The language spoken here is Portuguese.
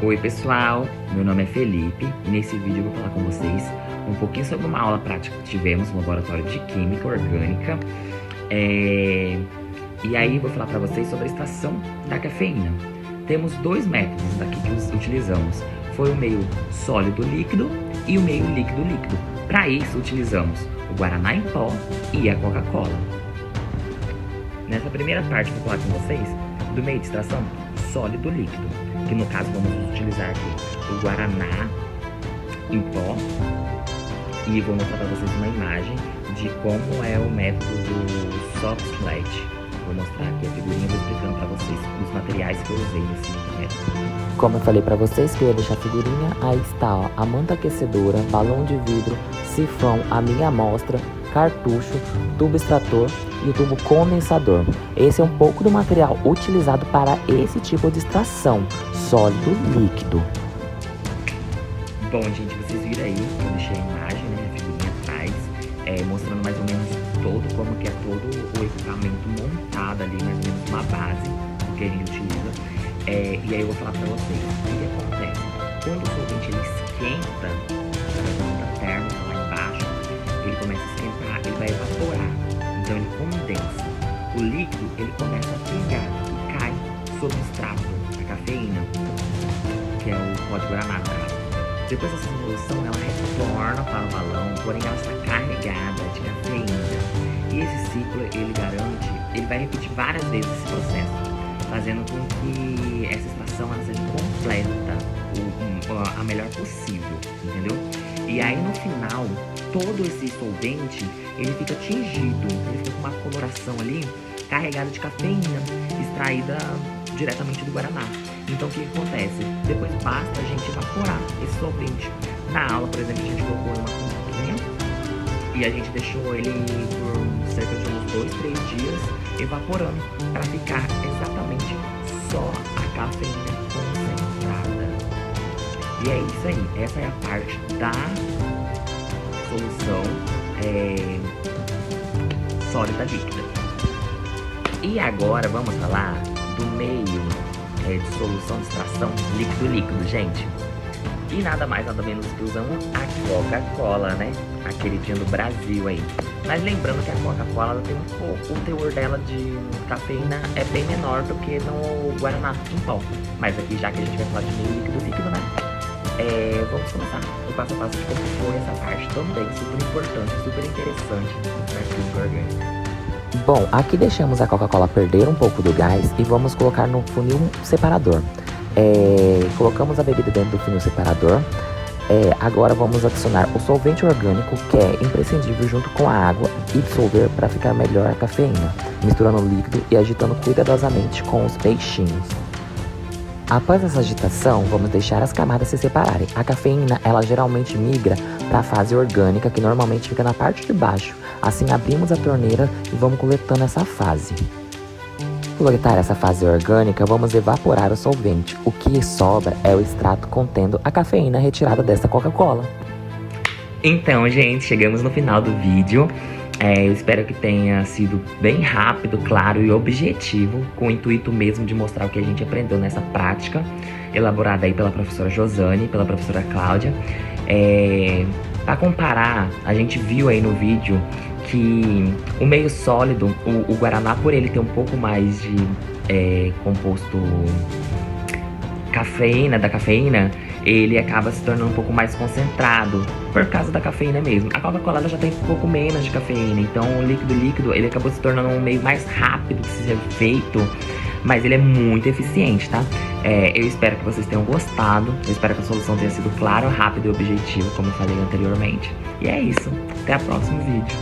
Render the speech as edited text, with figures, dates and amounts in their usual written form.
Oi pessoal, meu nome é Felipe e nesse vídeo eu vou falar com vocês um pouquinho sobre uma aula prática que tivemos no laboratório de Química Orgânica. E aí eu vou falar para vocês sobre a extração da cafeína. Temos dois métodos aqui que utilizamos, foi o meio sólido líquido e o meio líquido líquido. Para isso utilizamos o Guaraná em pó e a Coca-Cola. Nessa primeira parte eu vou falar com vocês do meio de extração sólido líquido, que no caso vamos utilizar aqui o Guaraná em pó, e vou mostrar para vocês uma imagem de como é o método do Soft Slat. Vou mostrar aqui a figurinha, vou explicando para vocês os materiais que eu usei nesse método. Como eu falei para vocês que eu ia deixar a figurinha, aí está ó, a manta aquecedora, balão de vidro, sifão, a minha amostra, cartucho, tubo extrator e o tubo condensador. Esse é um pouco do material utilizado para esse tipo de extração, sólido líquido. Bom, gente, vocês viram aí, eu deixei a imagem, né, a figurinha atrás, mostrando mais ou menos como que é todo o equipamento montado ali, mais ou menos uma base do que a gente utiliza. E aí eu vou falar para vocês o que acontece. Quando o solvente ele esquenta, a térmica lá embaixo, ele começa a esquentar, ele vai evaporar, então ele condensa. O líquido ele começa a pingar e cai sobre o extrato da cafeína, que é o pó de Guaraná, no caso. Depois dessa solução, ela retorna para o balão, porém ela está carregada de cafeína. E esse ciclo, ele garante, ele vai repetir várias vezes esse processo, fazendo com que essa extração ela seja completa, a melhor possível, entendeu? E aí no final, todo esse solvente, ele fica tingido, ele fica com uma coloração ali, carregada de cafeína, extraída diretamente do Guaraná. Então o que acontece? Depois basta a gente evaporar esse solvente. Na aula, por exemplo, a gente colocou uma cuquinha e a gente deixou ele por cerca de uns 2, 3 dias evaporando para ficar exatamente só a cafeína concentrada. E é isso aí, essa é a parte da solução sólida líquida. E agora vamos falar do meio de solução de extração líquido-líquido, gente. E nada mais, nada menos que usamos a Coca-Cola, né? A queridinha do Brasil aí. Mas lembrando que a Coca-Cola tem um pouco, o teor dela de cafeína é bem menor do que no Guaraná em pó. Mas aqui, já que a gente vai falar de meio líquido-líquido, né? Vamos começar o passo a passo de como foi essa parte também, super importante, super interessante da química orgânica. Bom, aqui deixamos a Coca-Cola perder um pouco do gás e vamos colocar no funil separador. Colocamos a bebida dentro do funil separador. Agora vamos adicionar o solvente orgânico, que é imprescindível junto com a água, e dissolver para ficar melhor a cafeína, misturando o líquido e agitando cuidadosamente com os peixinhos. Após essa agitação, vamos deixar as camadas se separarem. A cafeína, ela geralmente migra para a fase orgânica, que normalmente fica na parte de baixo. Assim, abrimos a torneira e vamos coletando essa fase. Ao coletar essa fase orgânica, vamos evaporar o solvente. O que sobra é o extrato contendo a cafeína retirada dessa Coca-Cola. Então, gente, chegamos no final do vídeo. Eu espero que tenha sido bem rápido, claro e objetivo, com o intuito mesmo de mostrar o que a gente aprendeu nessa prática, elaborada aí pela professora Josane, pela professora Cláudia. Para comparar, a gente viu aí no vídeo que o meio sólido, o Guaraná, por ele ter um pouco mais de composto da cafeína, ele acaba se tornando um pouco mais concentrado, por causa da cafeína mesmo. A Coca-Cola já tem um pouco menos de cafeína, então o líquido, ele acabou se tornando um meio mais rápido de ser feito, mas ele é muito eficiente, tá? Eu espero que vocês tenham gostado, eu espero que a solução tenha sido clara, rápida e objetiva, como eu falei anteriormente. E é isso, até o próximo vídeo.